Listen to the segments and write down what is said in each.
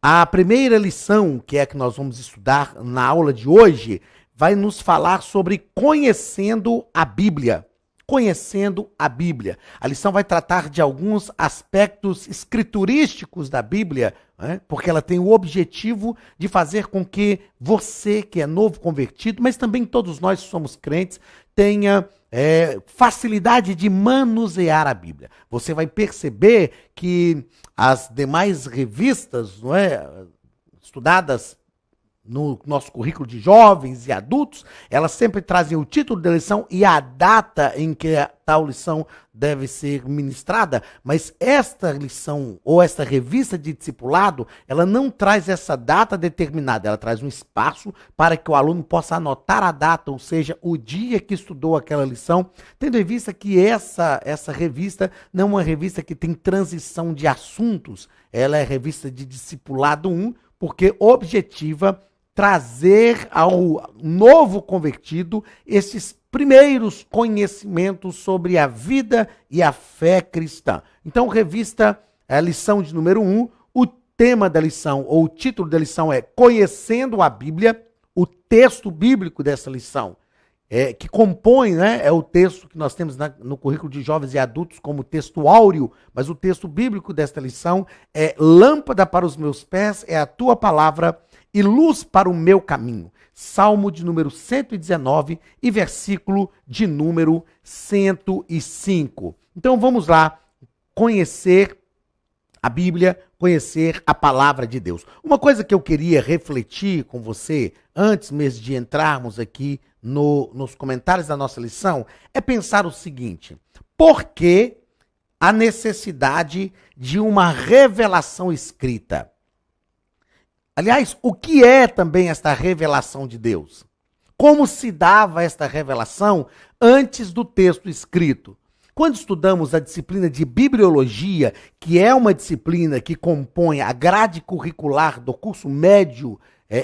A primeira lição, que é a que nós vamos estudar na aula de hoje, vai nos falar sobre conhecendo a Bíblia. Conhecendo a Bíblia. A lição vai tratar de alguns aspectos escriturísticos da Bíblia, né? Porque ela tem o objetivo de fazer com que você, que é novo convertido, mas também todos nós que somos crentes, tenha facilidade de manusear a Bíblia. Você vai perceber que as demais revistas, não é, estudadas no nosso currículo de jovens e adultos, elas sempre trazem o título da lição e a data em que a tal lição deve ser ministrada, mas esta lição ou esta revista de discipulado, ela não traz essa data determinada, ela traz um espaço para que o aluno possa anotar a data, ou seja, o dia que estudou aquela lição, tendo em vista que essa revista não é uma revista que tem transição de assuntos, ela é revista de discipulado 1, porque objetiva trazer ao novo convertido esses primeiros conhecimentos sobre a vida e a fé cristã. Então, revista, a lição de número 1, o tema da lição, ou o título da lição é Conhecendo a Bíblia, o texto bíblico dessa lição, que compõe, né, é o texto que nós temos no currículo de jovens e adultos como texto áureo, mas o texto bíblico desta lição é lâmpada para os meus pés, é a tua palavra e luz para o meu caminho. Salmo de número 119 e versículo de número 105. Então vamos lá conhecer a Bíblia, conhecer a palavra de Deus. Uma coisa que eu queria refletir com você, antes mesmo de entrarmos aqui nos comentários da nossa lição, é pensar o seguinte: por que a necessidade de uma revelação escrita? Aliás, o que é também esta revelação de Deus? Como se dava esta revelação antes do texto escrito? Quando estudamos a disciplina de bibliologia, que é uma disciplina que compõe a grade curricular do curso médio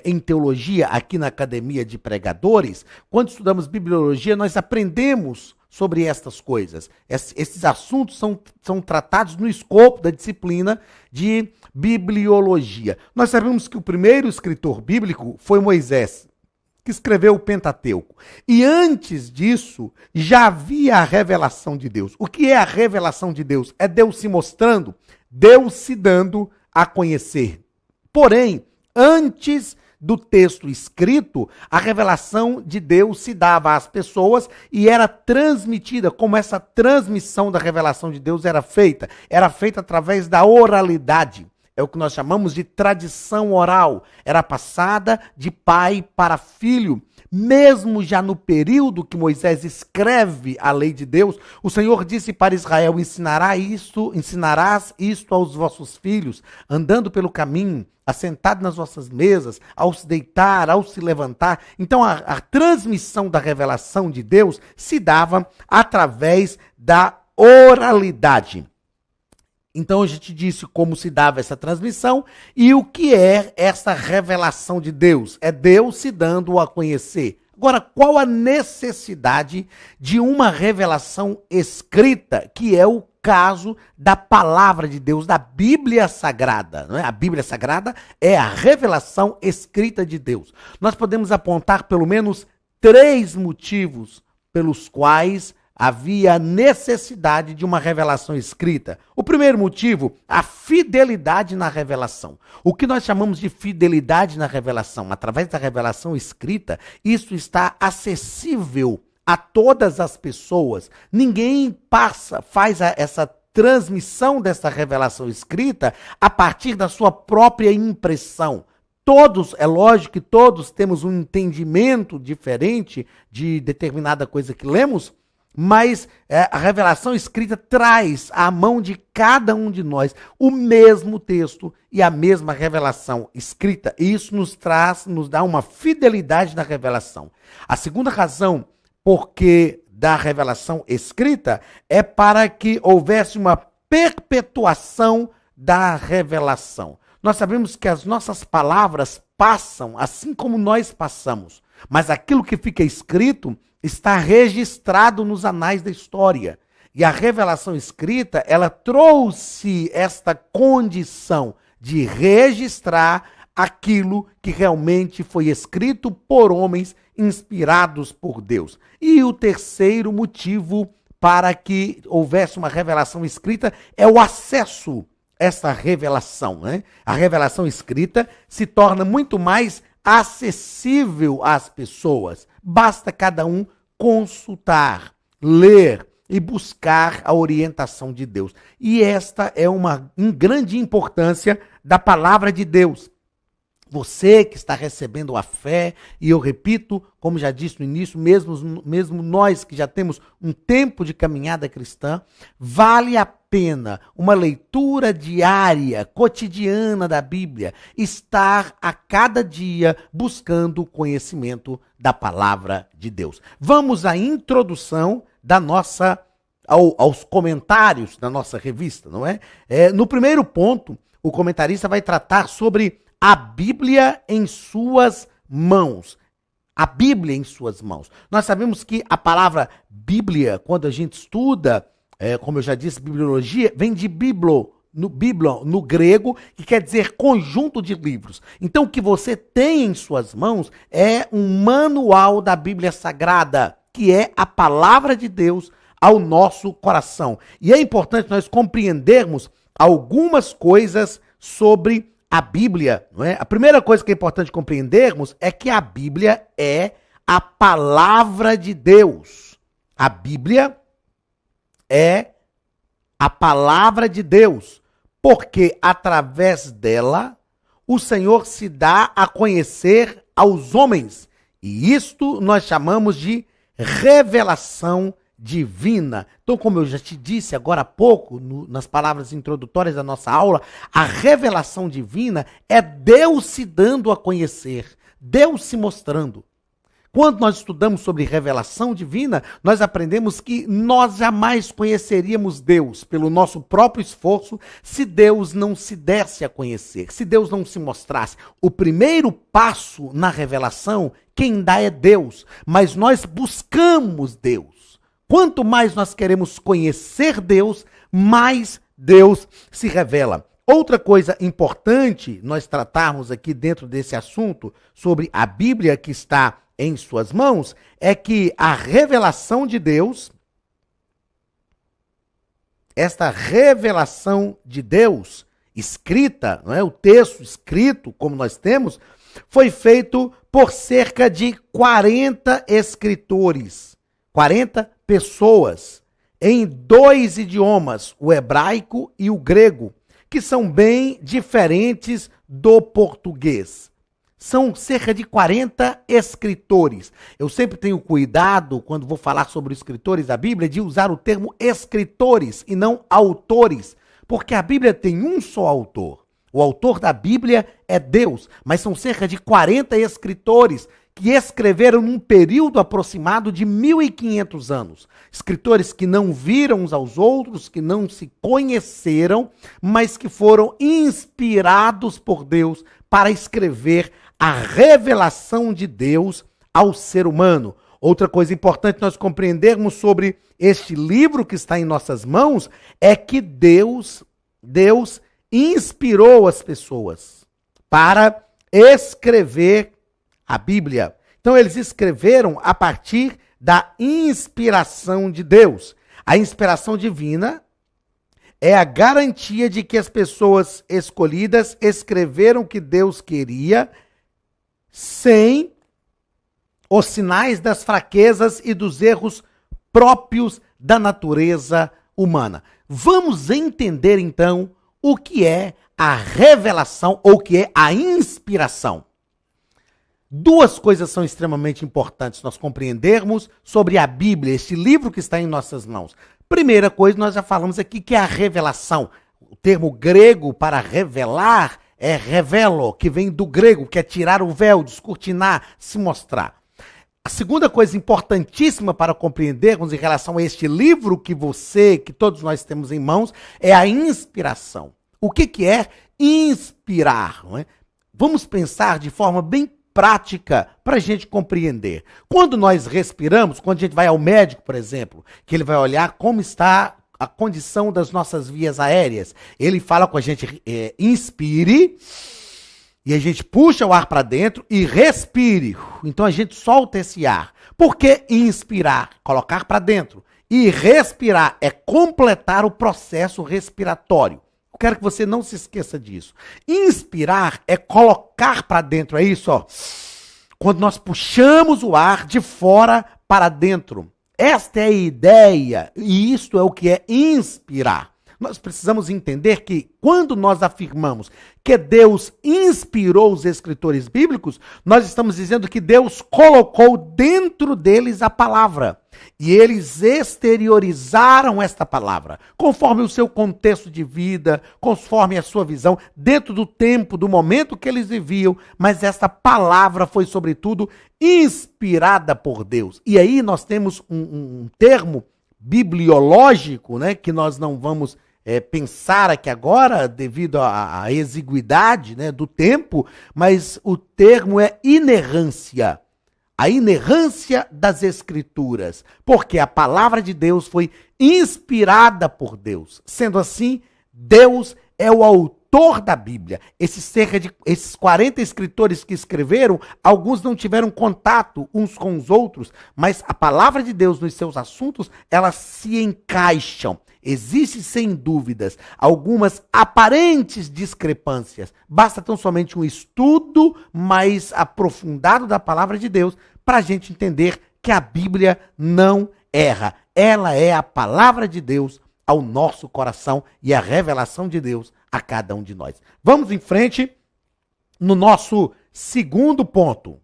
em teologia aqui na Academia de Pregadores, quando estudamos bibliologia, nós aprendemos sobre estas coisas. Esses assuntos são tratados no escopo da disciplina de bibliologia. Nós sabemos que o primeiro escritor bíblico foi Moisés, que escreveu o Pentateuco. E antes disso, já havia a revelação de Deus. O que é a revelação de Deus? É Deus se mostrando, Deus se dando a conhecer. Porém, antes do texto escrito, a revelação de Deus se dava às pessoas e era transmitida. Como essa transmissão da revelação de Deus era feita? Era feita através da oralidade. É o que nós chamamos de tradição oral. Era passada de pai para filho. Mesmo já no período que Moisés escreve a lei de Deus, o Senhor disse para Israel: ensinarás isto aos vossos filhos, andando pelo caminho, assentado nas vossas mesas, ao se deitar, ao se levantar. Então a transmissão da revelação de Deus se dava através da oralidade. Então a gente disse como se dava essa transmissão e o que é essa revelação de Deus. É Deus se dando a conhecer. Agora, qual a necessidade de uma revelação escrita, que é o caso da palavra de Deus, da Bíblia Sagrada, não é? A Bíblia Sagrada é a revelação escrita de Deus. Nós podemos apontar pelo menos 3 motivos pelos quais havia necessidade de uma revelação escrita. O primeiro motivo, a fidelidade na revelação. O que nós chamamos de fidelidade na revelação? Através da revelação escrita, isso está acessível a todas as pessoas. Ninguém faz essa transmissão dessa revelação escrita a partir da sua própria impressão. Todos, é lógico que todos temos um entendimento diferente de determinada coisa que lemos, mas a revelação escrita traz à mão de cada um de nós o mesmo texto e a mesma revelação escrita. E isso nos dá uma fidelidade na revelação. A segunda razão porque da revelação escrita é para que houvesse uma perpetuação da revelação. Nós sabemos que as nossas palavras passam assim como nós passamos, mas aquilo que fica escrito está registrado nos anais da história. E a revelação escrita, ela trouxe esta condição de registrar aquilo que realmente foi escrito por homens inspirados por Deus. E o terceiro motivo para que houvesse uma revelação escrita é o acesso a essa revelação, né? A revelação escrita se torna muito mais acessível às pessoas. Basta cada um consultar, ler e buscar a orientação de Deus. E esta é uma grande importância da palavra de Deus. Você que está recebendo a fé, e eu repito, como já disse no início, mesmo nós que já temos um tempo de caminhada cristã, vale a pena uma leitura diária, cotidiana da Bíblia, estar a cada dia buscando o conhecimento da palavra de Deus. Vamos à introdução da aos comentários da nossa revista, não é? No primeiro ponto, o comentarista vai tratar sobre a Bíblia em suas mãos. A Bíblia em suas mãos. Nós sabemos que a palavra Bíblia, quando a gente estuda, como eu já disse, bibliologia, vem de biblo, no grego, que quer dizer conjunto de livros. Então, o que você tem em suas mãos é um manual da Bíblia Sagrada, que é a palavra de Deus ao nosso coração. E é importante nós compreendermos algumas coisas sobre a Bíblia, não é? A primeira coisa que é importante compreendermos é que a Bíblia é a palavra de Deus. A Bíblia é a palavra de Deus, porque através dela o Senhor se dá a conhecer aos homens. E isto nós chamamos de revelação divina. Então, como eu já te disse agora há pouco, nas palavras introdutórias da nossa aula, a revelação divina é Deus se dando a conhecer, Deus se mostrando. Quando nós estudamos sobre revelação divina, nós aprendemos que nós jamais conheceríamos Deus pelo nosso próprio esforço se Deus não se desse a conhecer, se Deus não se mostrasse. O primeiro passo na revelação, quem dá é Deus, mas nós buscamos Deus. Quanto mais nós queremos conhecer Deus, mais Deus se revela. Outra coisa importante nós tratarmos aqui dentro desse assunto sobre a Bíblia que está em suas mãos é que a revelação de Deus, esta revelação de Deus escrita, não é? O texto escrito, como nós temos, foi feito por cerca de 40 escritores, 40 pessoas, em 2 idiomas, o hebraico e o grego, que são bem diferentes do português. São cerca de 40 escritores. Eu sempre tenho cuidado, quando vou falar sobre os escritores da Bíblia, de usar o termo escritores e não autores, porque a Bíblia tem um só autor. O autor da Bíblia é Deus, mas são cerca de 40 escritores que escreveram num período aproximado de 1.500 anos. Escritores que não viram uns aos outros, que não se conheceram, mas que foram inspirados por Deus para escrever a revelação de Deus ao ser humano. Outra coisa importante nós compreendermos sobre este livro que está em nossas mãos é que Deus inspirou as pessoas para escrever a Bíblia. Então eles escreveram a partir da inspiração de Deus. A inspiração divina é a garantia de que as pessoas escolhidas escreveram o que Deus queria sem os sinais das fraquezas e dos erros próprios da natureza humana. Vamos entender então o que é a revelação ou o que é a inspiração. 2 coisas são extremamente importantes nós compreendermos sobre a Bíblia, este livro que está em nossas mãos. Primeira coisa, nós já falamos aqui que é a revelação. O termo grego para revelar é revelo, que vem do grego, que é tirar o véu, descortinar, se mostrar. A segunda coisa importantíssima para compreendermos em relação a este livro que todos nós temos em mãos, é a inspiração. O que é inspirar? Não é? Vamos pensar de forma bem prática para a gente compreender. Quando nós respiramos, quando a gente vai ao médico, por exemplo, que ele vai olhar como está a condição das nossas vias aéreas. Ele fala com a gente, inspire, e a gente puxa o ar para dentro e respire. Então a gente solta esse ar. Por que inspirar? Colocar para dentro. E respirar é completar o processo respiratório. Eu quero que você não se esqueça disso. Inspirar é colocar para dentro, é isso, ó. Quando nós puxamos o ar de fora para dentro. Esta é a ideia, e isto é o que é inspirar. Nós precisamos entender que quando nós afirmamos que Deus inspirou os escritores bíblicos, nós estamos dizendo que Deus colocou dentro deles a palavra. E eles exteriorizaram esta palavra, conforme o seu contexto de vida, conforme a sua visão, dentro do tempo, do momento que eles viviam, mas esta palavra foi, sobretudo, inspirada por Deus. E aí nós temos um termo bibliológico, né, que nós não vamos pensar aqui agora, devido à exiguidade, né, do tempo, mas o termo é inerrância. A inerrância das Escrituras, porque a palavra de Deus foi inspirada por Deus. Sendo assim, Deus é o autor da Bíblia. Esses 40 escritores que escreveram, alguns não tiveram contato uns com os outros, mas a palavra de Deus nos seus assuntos, elas se encaixam. Existem, sem dúvidas, algumas aparentes discrepâncias. Basta tão somente um estudo mais aprofundado da palavra de Deus para a gente entender que a Bíblia não erra. Ela é a palavra de Deus ao nosso coração e a revelação de Deus a cada um de nós. Vamos em frente no nosso segundo ponto.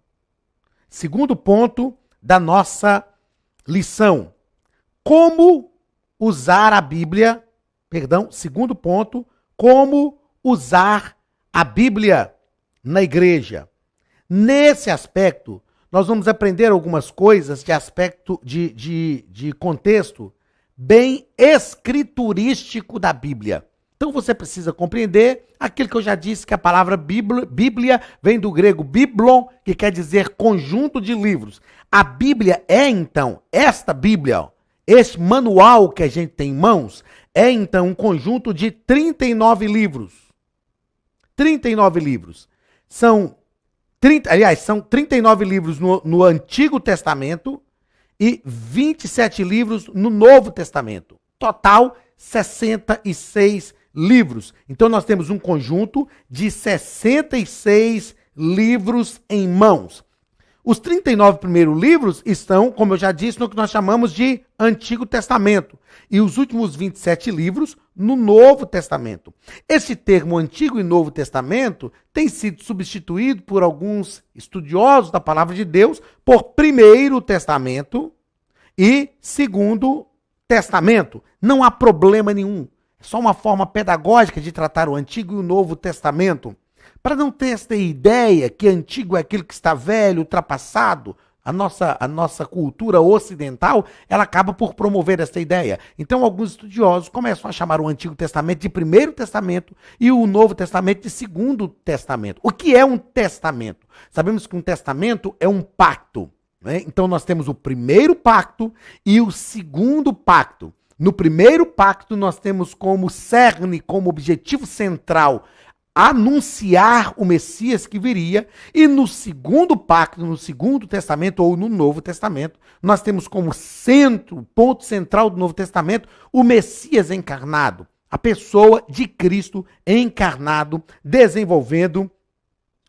Segundo ponto da nossa lição. Como usar a Bíblia, segundo ponto, como usar a Bíblia na igreja. Nesse aspecto, nós vamos aprender algumas coisas de aspecto de contexto bem escriturístico da Bíblia. Então você precisa compreender aquilo que eu já disse, que a palavra Bíblia vem do grego biblon, que quer dizer conjunto de livros. A Bíblia é, então, esta Bíblia, ó, este manual que a gente tem em mãos é, então, um conjunto de 39 livros. 39 livros. São 39 livros no Antigo Testamento e 27 livros no Novo Testamento. Total, 66 livros. Então, nós temos um conjunto de 66 livros em mãos. Os 39 primeiros livros estão, como eu já disse, no que nós chamamos de Antigo Testamento. E os últimos 27 livros no Novo Testamento. Esse termo Antigo e Novo Testamento tem sido substituído por alguns estudiosos da Palavra de Deus por Primeiro Testamento e Segundo Testamento. Não há problema nenhum. É só uma forma pedagógica de tratar o Antigo e o Novo Testamento. Para não ter esta ideia que antigo é aquilo que está velho, ultrapassado, a nossa cultura ocidental, ela acaba por promover essa ideia. Então, alguns estudiosos começam a chamar o Antigo Testamento de Primeiro Testamento e o Novo Testamento de Segundo Testamento. O que é um testamento? Sabemos que um testamento é um pacto, né? Então, nós temos o primeiro pacto e o segundo pacto. No primeiro pacto, nós temos como cerne, como objetivo central, anunciar o Messias que viria, e no segundo pacto, no Segundo Testamento ou no Novo Testamento, nós temos como centro, ponto central do Novo Testamento, o Messias encarnado, a pessoa de Cristo encarnado, desenvolvendo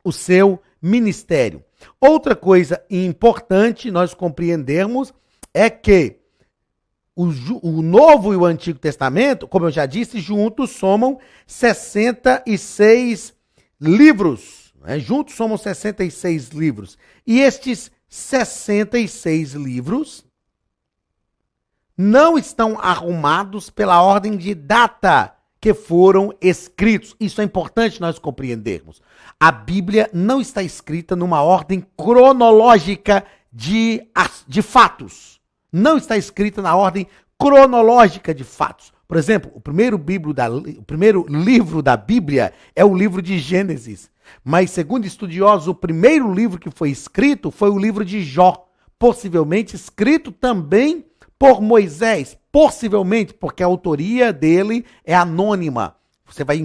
o seu ministério. Outra coisa importante nós compreendermos é que o Novo e o Antigo Testamento, como eu já disse, juntos somam 66 livros. Né? Juntos somam 66 livros. E estes 66 livros não estão arrumados pela ordem de data que foram escritos. Isso é importante nós compreendermos. A Bíblia não está escrita numa ordem cronológica de fatos. Não está escrita na ordem cronológica de fatos. Por exemplo, o primeiro livro da Bíblia é o livro de Gênesis. Mas, segundo estudiosos, o primeiro livro que foi escrito foi o livro de Jó, possivelmente escrito também por Moisés. possivelmente, porque a autoria dele é anônima. Você vai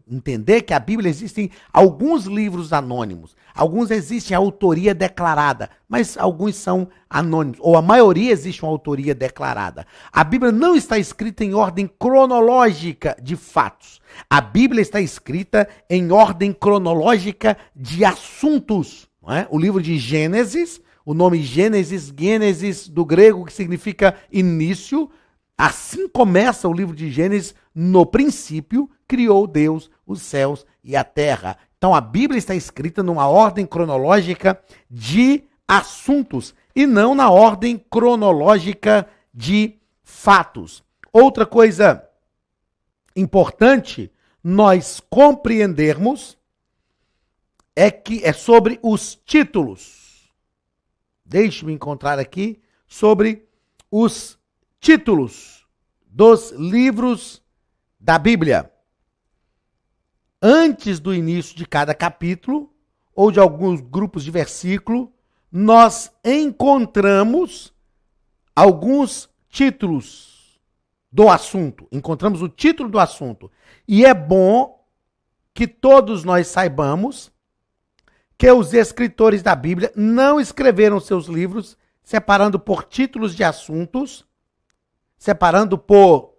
entender que a Bíblia existem alguns livros anônimos. Alguns existem a autoria declarada, mas alguns são anônimos. Ou a maioria existe uma autoria declarada. A Bíblia não está escrita em ordem cronológica de fatos. A Bíblia está escrita em ordem cronológica de assuntos. Não é? O livro de Gênesis, o nome Gênesis do grego, que significa início. Assim começa o livro de Gênesis. No princípio, criou Deus os céus e a terra. Então, a Bíblia está escrita numa ordem cronológica de assuntos e não na ordem cronológica de fatos. Outra coisa importante nós compreendermos é sobre os títulos. Deixe-me encontrar aqui sobre os títulos dos livros da Bíblia. Antes do início de cada capítulo, ou de alguns grupos de versículo, nós encontramos alguns títulos do assunto. Encontramos o título do assunto. E é bom que todos nós saibamos que os escritores da Bíblia não escreveram seus livros separando por títulos de assuntos, separando por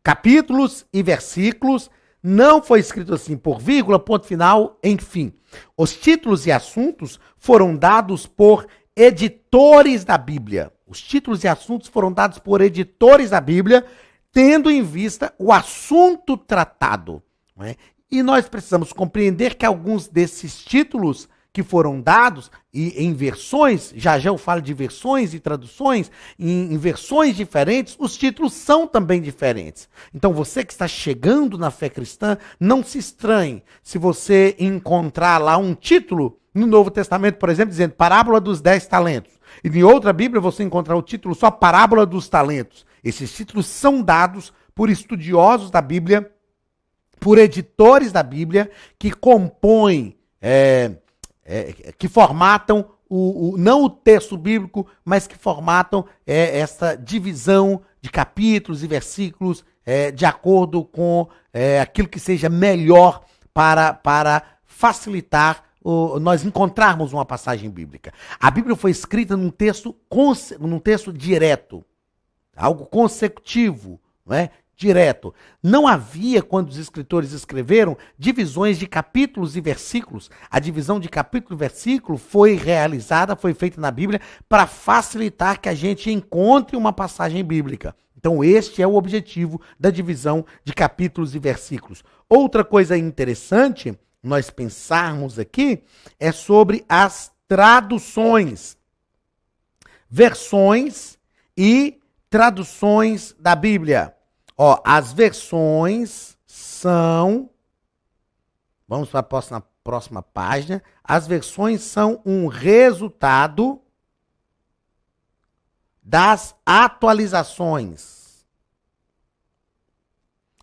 capítulos e versículos. Não foi escrito assim por vírgula, ponto final, enfim. Os títulos e assuntos foram dados por editores da Bíblia. Os títulos e assuntos foram dados por editores da Bíblia, tendo em vista o assunto tratado. Não é? E nós precisamos compreender que alguns desses títulos que foram dados, e em versões, já eu falo de versões e traduções, em versões diferentes, os títulos são também diferentes. Então você que está chegando na fé cristã, não se estranhe se você encontrar lá um título no Novo Testamento, por exemplo, dizendo Parábola dos 10 talentos. E em outra Bíblia você encontrar o título só Parábola dos talentos. Esses títulos são dados por estudiosos da Bíblia, por editores da Bíblia, que compõem que formatam não o texto bíblico, mas que formatam essa divisão de capítulos e versículos de acordo com aquilo que seja melhor para facilitar nós encontrarmos uma passagem bíblica. A Bíblia foi escrita num texto direto, algo consecutivo, não é? Direto. Não havia, quando os escritores escreveram, divisões de capítulos e versículos. A divisão de capítulo e versículo foi realizada, foi feita na Bíblia para facilitar que a gente encontre uma passagem bíblica. Então este é o objetivo da divisão de capítulos e versículos. Outra coisa interessante, nós pensarmos aqui, é sobre as traduções. Versões e traduções da Bíblia. As versões são, vamos para a próxima página, as versões são um resultado das atualizações.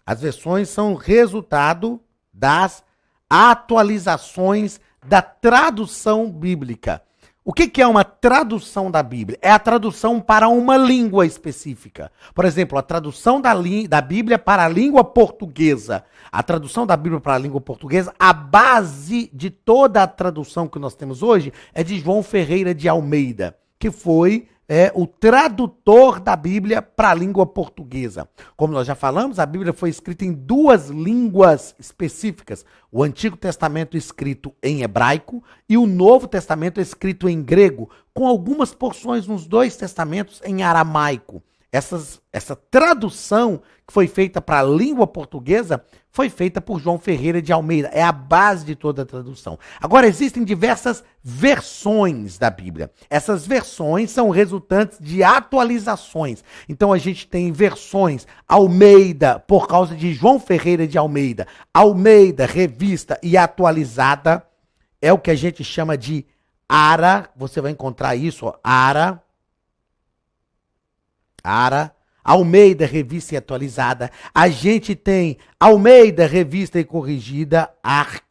As versões são resultado das atualizações da tradução bíblica. O que é uma tradução da Bíblia? É a tradução para uma língua específica. Por exemplo, a tradução da Bíblia para a língua portuguesa. A tradução da Bíblia para a língua portuguesa, a base de toda a tradução que nós temos hoje é de João Ferreira de Almeida, que foi o tradutor da Bíblia para a língua portuguesa. Como nós já falamos, a Bíblia foi escrita em duas línguas específicas. O Antigo Testamento escrito em hebraico e o Novo Testamento escrito em grego, com algumas porções nos dois testamentos em aramaico. Essa tradução que foi feita para a língua portuguesa foi feita por João Ferreira de Almeida. É a base de toda a tradução. Agora, existem diversas versões da Bíblia. Essas versões são resultantes de atualizações. Então, a gente tem versões Almeida, por causa de João Ferreira de Almeida. Almeida, revista e atualizada, é o que a gente chama de ARA. Você vai encontrar isso, ARA. Almeida, revista e atualizada. A gente tem Almeida, revista e corrigida, ARC.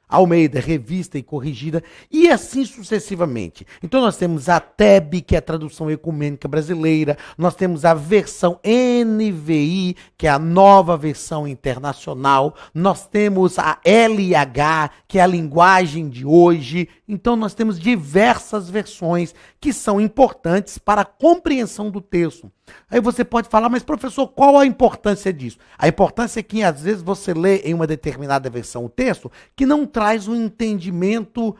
Almeida, revista e corrigida, e assim sucessivamente. Então nós temos a TEB, que é a tradução ecumênica brasileira, nós temos a versão NVI, que é a nova versão internacional, nós temos a LH, que é a linguagem de hoje. Então nós temos diversas versões que são importantes para a compreensão do texto. Aí você pode falar, mas professor, qual a importância disso? A importância é que às vezes você lê em uma determinada versão o texto que não traz um entendimento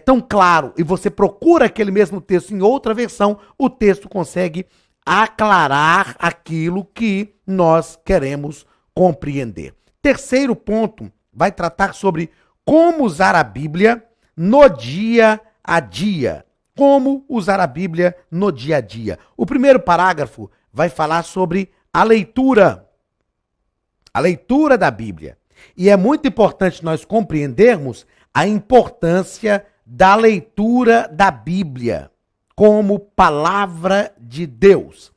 tão claro, e você procura aquele mesmo texto em outra versão, o texto consegue aclarar aquilo que nós queremos compreender. Terceiro ponto, vai tratar sobre como usar a Bíblia no dia a dia. Como usar a Bíblia no dia a dia. O primeiro parágrafo vai falar sobre a leitura da Bíblia. E é muito importante nós compreendermos a importância da leitura da Bíblia como palavra de Deus.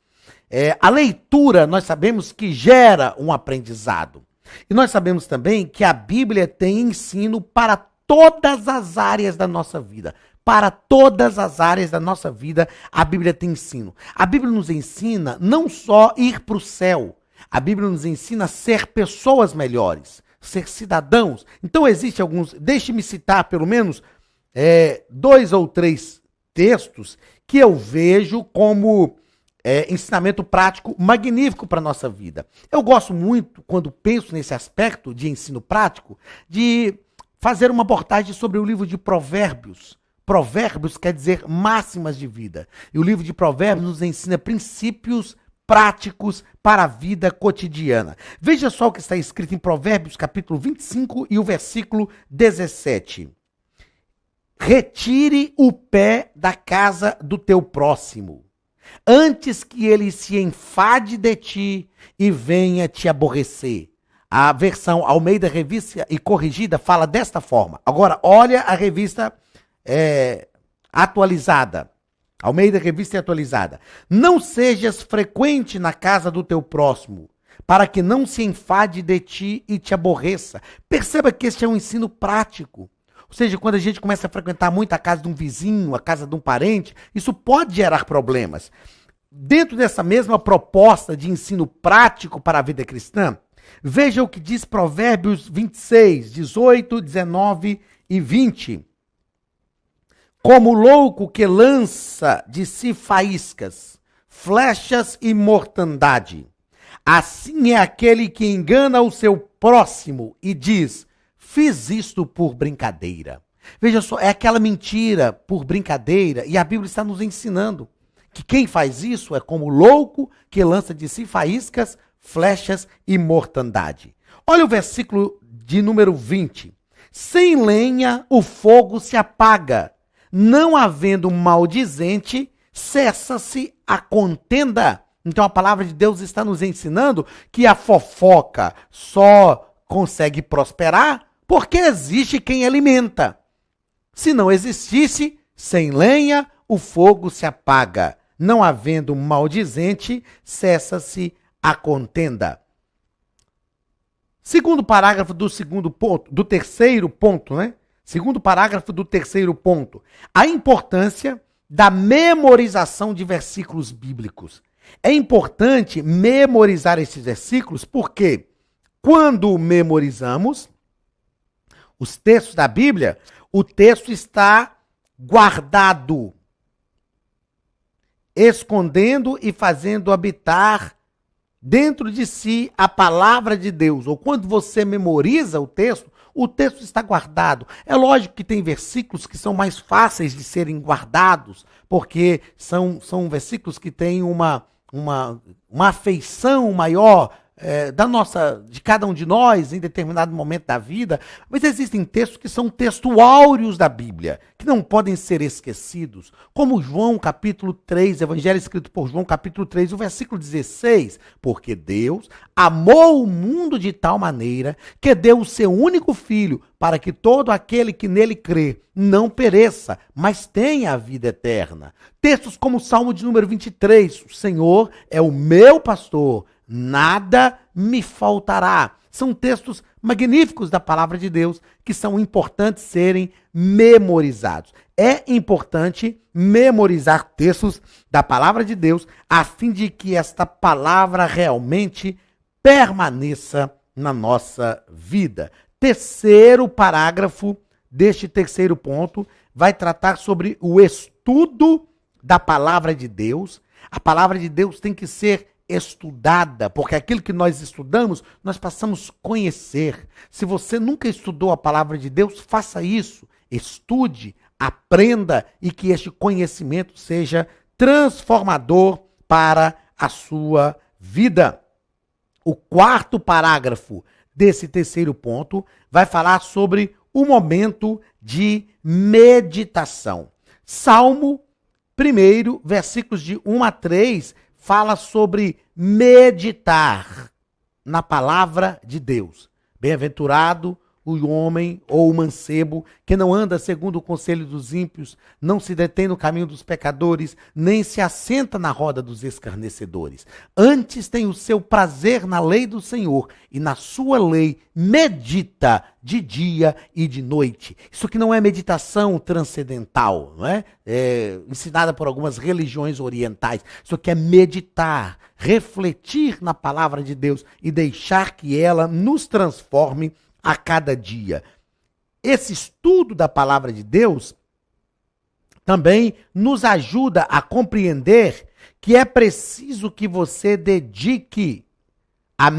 A leitura, nós sabemos que gera um aprendizado. E nós sabemos também que a Bíblia tem ensino para todas as áreas da nossa vida. Para todas as áreas da nossa vida, a Bíblia tem ensino. A Bíblia nos ensina não só ir para o céu, a Bíblia nos ensina a ser pessoas melhores, ser cidadãos. Então existe alguns, deixe-me citar pelo menos 2 ou 3 textos que eu vejo como ensinamento prático magnífico para a nossa vida. Eu gosto muito, quando penso nesse aspecto de ensino prático, de fazer uma abordagem sobre o livro de Provérbios. Provérbios quer dizer máximas de vida. E o livro de Provérbios nos ensina princípios práticos para a vida cotidiana. Veja só o que está escrito em Provérbios, capítulo 25 e o versículo 17. Retire o pé da casa do teu próximo, antes que ele se enfade de ti e venha te aborrecer. A versão Almeida Revista e Corrigida fala desta forma. Agora, olha a revista atualizada. Almeida Revista e Atualizada. Não sejas frequente na casa do teu próximo, para que não se enfade de ti e te aborreça. Perceba que este é um ensino prático. Ou seja, quando a gente começa a frequentar muito a casa de um vizinho, a casa de um parente, isso pode gerar problemas. Dentro dessa mesma proposta de ensino prático para a vida cristã, veja o que diz Provérbios 26, 18, 19 e 20. Como louco que lança de si faíscas, flechas e mortandade. Assim é aquele que engana o seu próximo e diz, fiz isto por brincadeira. Veja só, é aquela mentira por brincadeira, e a Bíblia está nos ensinando que quem faz isso é como louco que lança de si faíscas, flechas e mortandade. Olha o versículo de número 20. Sem lenha o fogo se apaga, não havendo maldizente, cessa-se a contenda. Então a palavra de Deus está nos ensinando que a fofoca só consegue prosperar porque existe quem alimenta. Se não existisse, sem lenha o fogo se apaga, não havendo maldizente, cessa-se a contenda. Segundo parágrafo do terceiro ponto, né? Segundo parágrafo do terceiro ponto. A importância da memorização de versículos bíblicos. É importante memorizar esses versículos porque quando memorizamos os textos da Bíblia, o texto está guardado, escondendo e fazendo habitar dentro de si a palavra de Deus. Ou quando você memoriza o texto está guardado. É lógico que tem versículos que são mais fáceis de serem guardados, porque são versículos que têm uma afeição maior de cada um de nós em determinado momento da vida, mas existem textos que são textuários da Bíblia, que não podem ser esquecidos, como João capítulo 3, Evangelho escrito por João capítulo 3, o versículo 16, porque Deus amou o mundo de tal maneira que deu o seu único filho para que todo aquele que nele crê não pereça, mas tenha a vida eterna. Textos como o Salmo de número 23, o Senhor é o meu pastor, nada me faltará. São textos magníficos da palavra de Deus que são importantes serem memorizados. É importante memorizar textos da palavra de Deus a fim de que esta palavra realmente permaneça na nossa vida. Terceiro parágrafo deste terceiro ponto vai tratar sobre o estudo da palavra de Deus. A palavra de Deus tem que ser estudada, porque aquilo que nós estudamos, nós passamos a conhecer. Se você nunca estudou a palavra de Deus, faça isso. Estude, aprenda e que este conhecimento seja transformador para a sua vida. O quarto parágrafo desse terceiro ponto vai falar sobre o momento de meditação. Salmo 1, versículos de 1 a 3, fala sobre meditar na palavra de Deus. Bem-aventurado o homem ou o mancebo que não anda segundo o conselho dos ímpios, não se detém no caminho dos pecadores, nem se assenta na roda dos escarnecedores. Antes tem o seu prazer na lei do Senhor, e na sua lei medita de dia e de noite. Isso aqui não é meditação transcendental, não é? Ensinada por algumas religiões orientais. Isso aqui é meditar, refletir na palavra de Deus e deixar que ela nos transforme a cada dia. Esse estudo da palavra de Deus também nos ajuda a compreender que é preciso que você se dedique à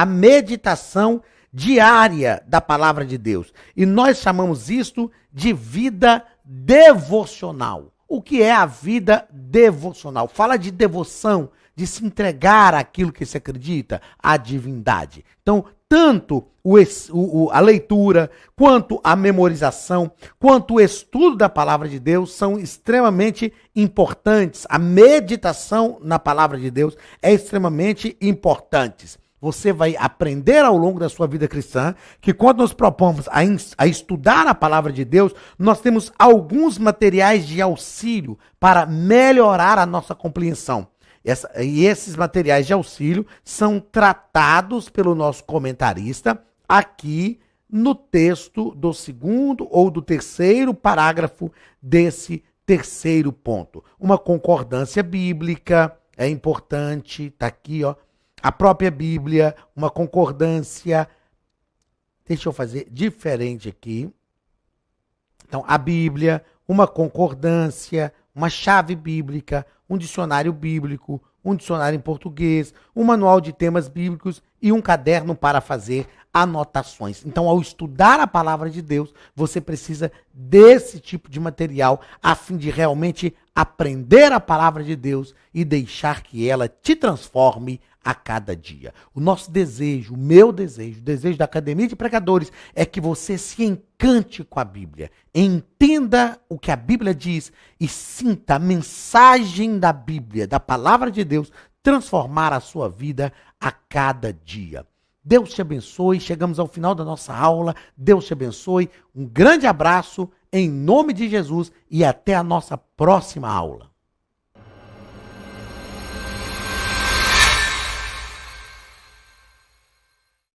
meditação diária da palavra de Deus. E nós chamamos isto de vida devocional. O que é a vida devocional? Fala de devoção, de se entregar àquilo que se acredita, à divindade. Então, tanto a leitura, quanto a memorização, quanto o estudo da palavra de Deus são extremamente importantes. A meditação na palavra de Deus é extremamente importante. Você vai aprender ao longo da sua vida cristã que quando nos propomos a estudar a palavra de Deus, nós temos alguns materiais de auxílio para melhorar a nossa compreensão. E esses materiais de auxílio são tratados pelo nosso comentarista aqui no texto do segundo ou do terceiro parágrafo desse terceiro ponto. Uma concordância bíblica é importante, está aqui, ó. A própria Bíblia, uma concordância. Deixa eu fazer diferente aqui. Então, a Bíblia, uma concordância, uma chave bíblica, um dicionário bíblico, um dicionário em português, um manual de temas bíblicos e um caderno para fazer anotações. Então, ao estudar a palavra de Deus, você precisa desse tipo de material a fim de realmente aprender a palavra de Deus e deixar que ela te transforme a cada dia. O nosso desejo, o meu desejo, o desejo da Academia de Pregadores é que você se encante com a Bíblia, entenda o que a Bíblia diz e sinta a mensagem da Bíblia, da palavra de Deus, transformar a sua vida a cada dia. Deus te abençoe, chegamos ao final da nossa aula, Deus te abençoe, um grande abraço em nome de Jesus e até a nossa próxima aula.